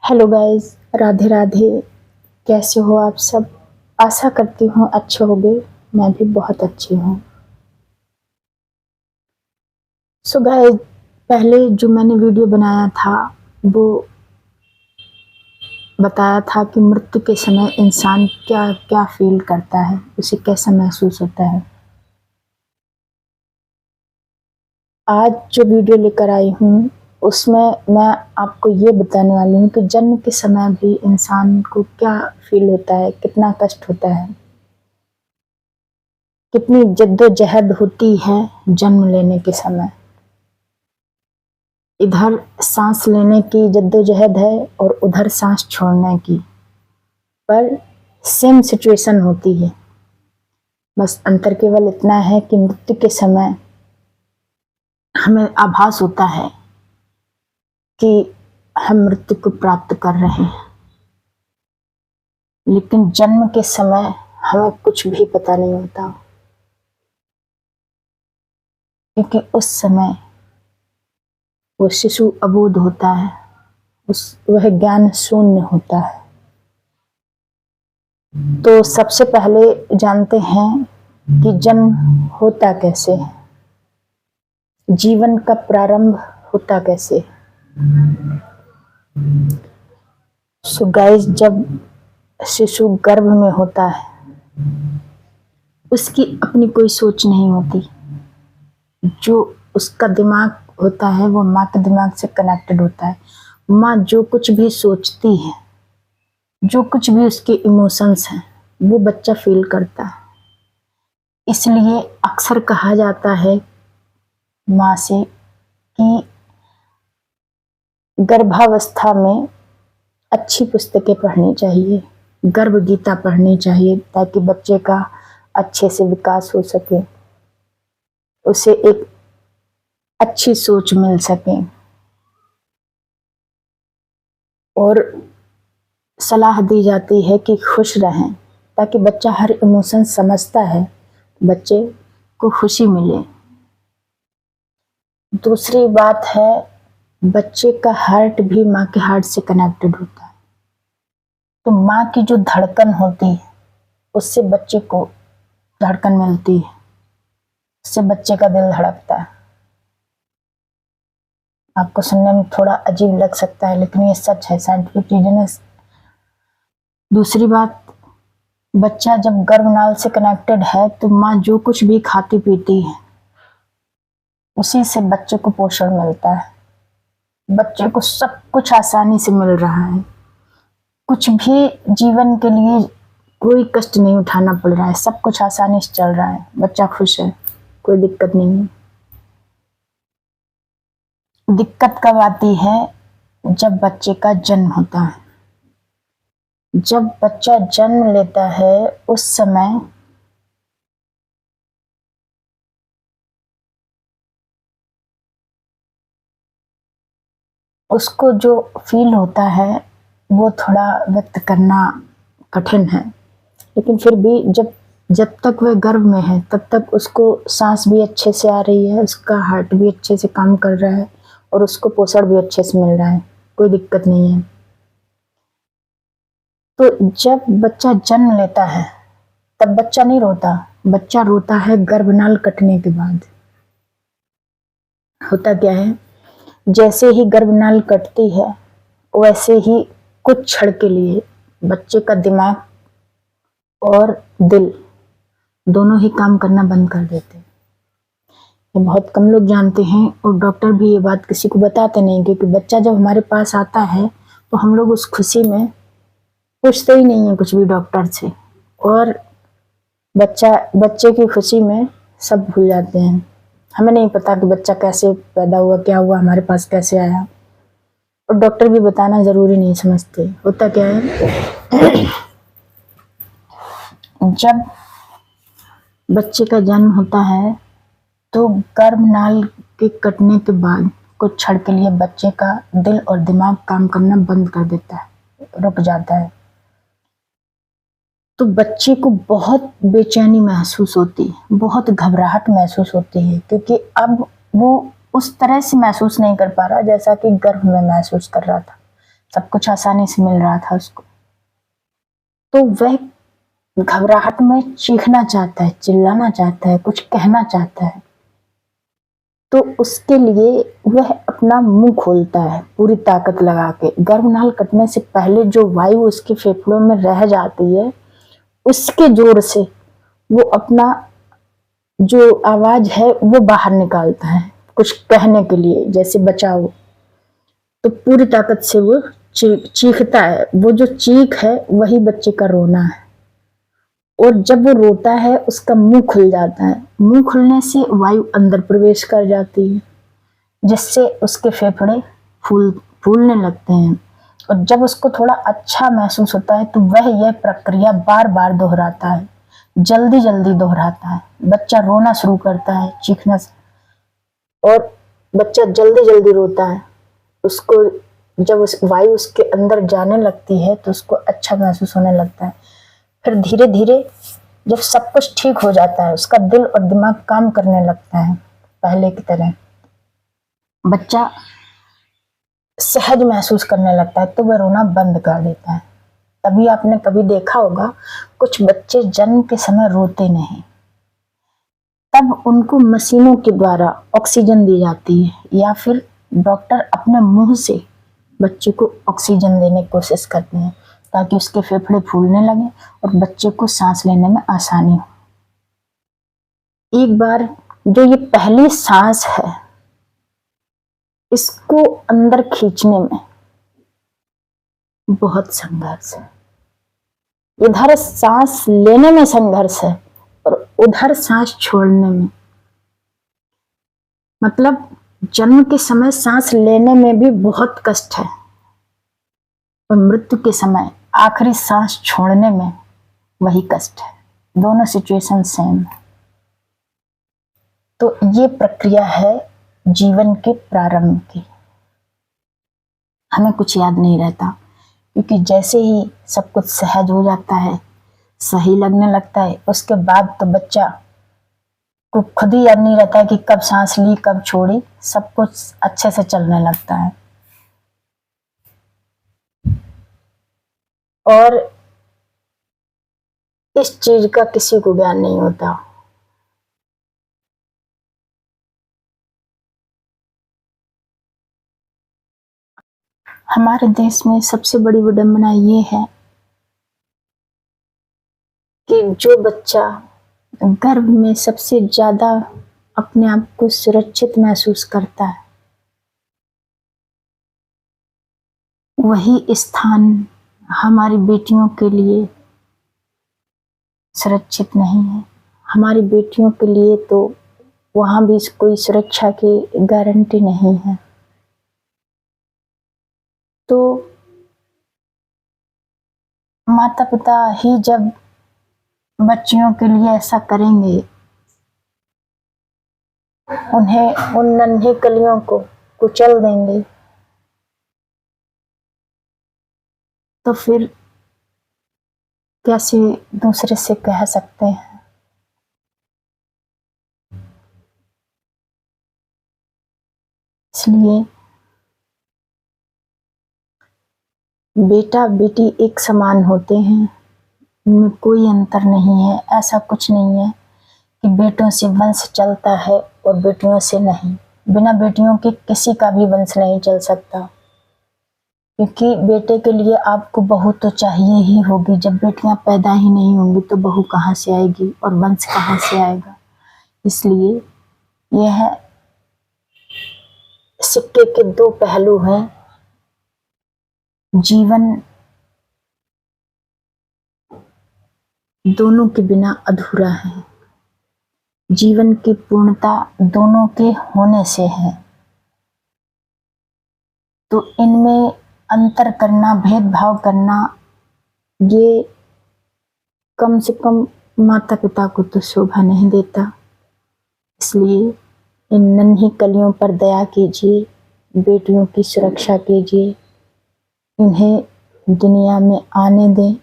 Hello guys, Radhe Radhe. कैसे हो आप सब? आशा करती हूँ अच्छे होगे। मैं भी बहुत अच्छी हूँ। सो गाइस, पहले जो मैंने वीडियो बनाया था वो बताया था कि मृत्यु के समय इंसान क्या क्या फील करता है, उसे कैसा महसूस होता है। आज जो वीडियो लेकर आई हूँ उसमें मैं आपको ये बताने वाली हूँ कि जन्म के समय भी इंसान को क्या फील होता है, कितना कष्ट होता है, कितनी जद्दोजहद होती है जन्म लेने के समय। इधर सांस लेने की जद्दोजहद है और उधर सांस छोड़ने की, पर सेम सिचुएशन होती है। बस अंतर केवल इतना है कि मृत्यु के समय हमें आभास होता है कि हम मृत्यु को प्राप्त कर रहे हैं, लेकिन जन्म के समय हमें कुछ भी पता नहीं होता, क्योंकि उस समय वो शिशु अबोध होता है, वह ज्ञान शून्य होता है। तो सबसे पहले जानते हैं कि जन्म होता कैसे है, जीवन का प्रारंभ होता कैसे। सो गाइस, जब शिशु गर्भ में होता है उसकी अपनी कोई सोच नहीं होती। जो उसका दिमाग होता है वो माँ के दिमाग से कनेक्टेड होता है। माँ जो कुछ भी सोचती है, जो कुछ भी उसके इमोशंस हैं, वो बच्चा फील करता है। इसलिए अक्सर कहा जाता है माँ से कि गर्भावस्था में अच्छी पुस्तकें पढ़नी चाहिए, गर्भ गीता पढ़नी चाहिए, ताकि बच्चे का अच्छे से विकास हो सके, उसे एक अच्छी सोच मिल सके। और सलाह दी जाती है कि खुश रहें, ताकि बच्चा हर इमोशन समझता है, बच्चे को खुशी मिले। दूसरी बात है, बच्चे का हार्ट भी माँ के हार्ट से कनेक्टेड होता है। तो माँ की जो धड़कन होती है उससे बच्चे को धड़कन मिलती है, उससे बच्चे का दिल धड़कता है। आपको सुनने में थोड़ा अजीब लग सकता है, लेकिन ये सच है, साइंटिफिक रीजन है। दूसरी बात, बच्चा जब गर्भनाल से कनेक्टेड है तो माँ जो कुछ भी खाती पीती है उसी से बच्चे को पोषण मिलता है। बच्चे को सब कुछ आसानी से मिल रहा है, कुछ भी जीवन के लिए कोई कष्ट नहीं उठाना पड़ रहा है, सब कुछ आसानी से चल रहा है, बच्चा खुश है, कोई दिक्कत नहीं है। दिक्कत कब आती है? जब बच्चे का जन्म होता है। जब बच्चा जन्म लेता है उस समय उसको जो फील होता है वो थोड़ा व्यक्त करना कठिन है, लेकिन फिर भी जब जब तक वह गर्भ में है तब तक उसको सांस भी अच्छे से आ रही है, उसका हार्ट भी अच्छे से काम कर रहा है और उसको पोषण भी अच्छे से मिल रहा है, कोई दिक्कत नहीं है। तो जब बच्चा जन्म लेता है तब बच्चा नहीं रोता, बच्चा रोता है गर्भनाल कटने के बाद। होता क्या है, जैसे ही गर्भनाल कटती है वैसे ही कुछ क्षण के लिए बच्चे का दिमाग और दिल दोनों ही काम करना बंद कर देते हैं। ये बहुत कम लोग जानते हैं और डॉक्टर भी ये बात किसी को बताते नहीं, क्योंकि बच्चा जब हमारे पास आता है तो हम लोग उस खुशी में पूछते ही नहीं है कुछ भी डॉक्टर से, और बच्चे की खुशी में सब भूल जाते हैं। हमें नहीं पता कि बच्चा कैसे पैदा हुआ, क्या हुआ, हमारे पास कैसे आया, और डॉक्टर भी बताना जरूरी नहीं समझते। होता क्या है, जब बच्चे का जन्म होता है तो गर्भनाल के कटने के बाद कुछ क्षण के लिए बच्चे का दिल और दिमाग काम करना बंद कर देता है, रुक जाता है। तो बच्चे को बहुत बेचैनी महसूस होती है, बहुत घबराहट महसूस होती है, क्योंकि अब वो उस तरह से महसूस नहीं कर पा रहा जैसा कि गर्भ में महसूस कर रहा था। सब कुछ आसानी से मिल रहा था उसको, तो वह घबराहट में चीखना चाहता है, चिल्लाना चाहता है, कुछ कहना चाहता है। तो उसके लिए वह अपना मुंह खोलता है पूरी ताकत लगा के। गर्भनाल कटने से पहले जो वायु उसके फेफड़ों में रह जाती है, उसके जोर से वो अपना जो आवाज है वो बाहर निकालता है कुछ कहने के लिए, जैसे बचाओ। तो पूरी ताकत से वो चीखता है। वो जो चीख है वही बच्चे का रोना है। और जब वो रोता है उसका मुंह खुल जाता है। मुंह खुलने से वायु अंदर प्रवेश कर जाती है, जिससे उसके फेफड़े फूलने लगते हैं। और जब उसको थोड़ा अच्छा महसूस होता है तो वह यह प्रक्रिया बार बार दोहराता है, जल्दी जल्दी दोहराता है। बच्चा रोना शुरू करता है, चीखना, और बच्चा जल्दी जल्दी रोता है। उसको जब उस वायु उसके अंदर जाने लगती है तो उसको अच्छा महसूस होने लगता है। फिर धीरे धीरे जब सब कुछ ठीक हो जाता है, उसका दिल और दिमाग काम करने लगता है पहले की तरह, बच्चा सहज महसूस करने लगता है, तो वह रोना बंद कर देता है। तभी आपने कभी देखा होगा कुछ बच्चे जन्म के समय रोते नहीं, तब उनको मशीनों के द्वारा ऑक्सीजन दी जाती है, या फिर डॉक्टर अपने मुंह से बच्चे को ऑक्सीजन देने की कोशिश करते हैं ताकि उसके फेफड़े फूलने लगे और बच्चे को सांस लेने में आसानी हो। एक बार जो ये पहली सांस है, इसको अंदर खींचने में बहुत संघर्ष है। इधर सांस लेने में संघर्ष है और उधर सांस छोड़ने में। मतलब जन्म के समय सांस लेने में भी बहुत कष्ट है और मृत्यु के समय आखिरी सांस छोड़ने में वही कष्ट है। दोनों सिचुएशन सेम है। तो ये प्रक्रिया है जीवन के प्रारंभ की। हमें कुछ याद नहीं रहता, क्योंकि जैसे ही सब कुछ सहज हो जाता है, सही लगने लगता है, उसके बाद तो बच्चा को खुद ही याद नहीं रहता है कि कब सांस ली कब छोड़ी। सब कुछ अच्छे से चलने लगता है। और इस चीज का किसी को ज्ञान नहीं होता। हमारे देश में सबसे बड़ी विडंबना ये है कि जो बच्चा गर्भ में सबसे ज्यादा अपने आप को सुरक्षित महसूस करता है, वही स्थान हमारी बेटियों के लिए सुरक्षित नहीं है। हमारी बेटियों के लिए तो वहां भी कोई सुरक्षा की गारंटी नहीं है। तो माता पिता ही जब बच्चियों के लिए ऐसा करेंगे, उन्हें उन नन्ही कलियों को कुचल देंगे, तो फिर कैसे दूसरे से कह सकते हैं। इसलिए बेटा बेटी एक समान होते हैं, इनमें कोई अंतर नहीं है। ऐसा कुछ नहीं है कि बेटों से वंश चलता है और बेटियों से नहीं। बिना बेटियों के किसी का भी वंश नहीं चल सकता, क्योंकि बेटे के लिए आपको बहू तो चाहिए ही होगी। जब बेटियां पैदा ही नहीं होंगी तो बहू कहाँ से आएगी और वंश कहाँ से आएगा। इसलिए यह सिक्के के दो पहलू हैं। जीवन दोनों के बिना अधूरा है। जीवन की पूर्णता दोनों के होने से है। तो इनमें अंतर करना, भेदभाव करना, ये कम से कम माता पिता को तो शोभा नहीं देता। इसलिए इन नन्ही कलियों पर दया कीजिए, बेटियों की सुरक्षा कीजिए, इन्हें दुनिया में आने दें,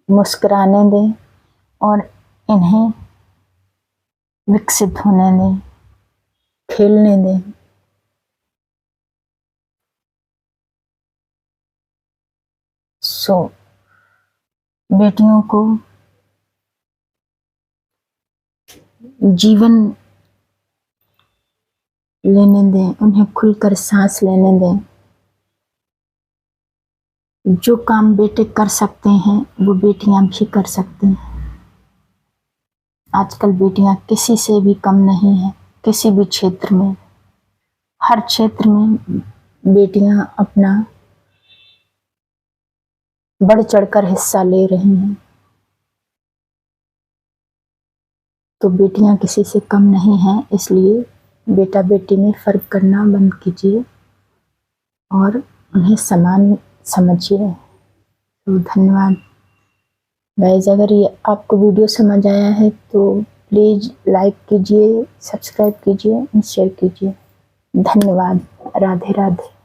मुस्कुराने दें और इन्हें विकसित होने दें, खेलने दें। सो बेटियों को जीवन लेने दें, उन्हें खुलकर सांस लेने दें। जो काम बेटे कर सकते हैं वो बेटियां भी कर सकती हैं। आजकल बेटियां किसी से भी कम नहीं है, किसी भी क्षेत्र में, हर क्षेत्र में बेटियां अपना बढ़ चढ़कर हिस्सा ले रही हैं। तो बेटियां किसी से कम नहीं हैं, इसलिए बेटा बेटी में फर्क करना बंद कीजिए और उन्हें समान समझिए। तो धन्यवाद गाइस। अगर ये आपको वीडियो समझ आया है तो प्लीज़ लाइक कीजिए, सब्सक्राइब कीजिए, शेयर कीजिए। धन्यवाद। राधे राधे।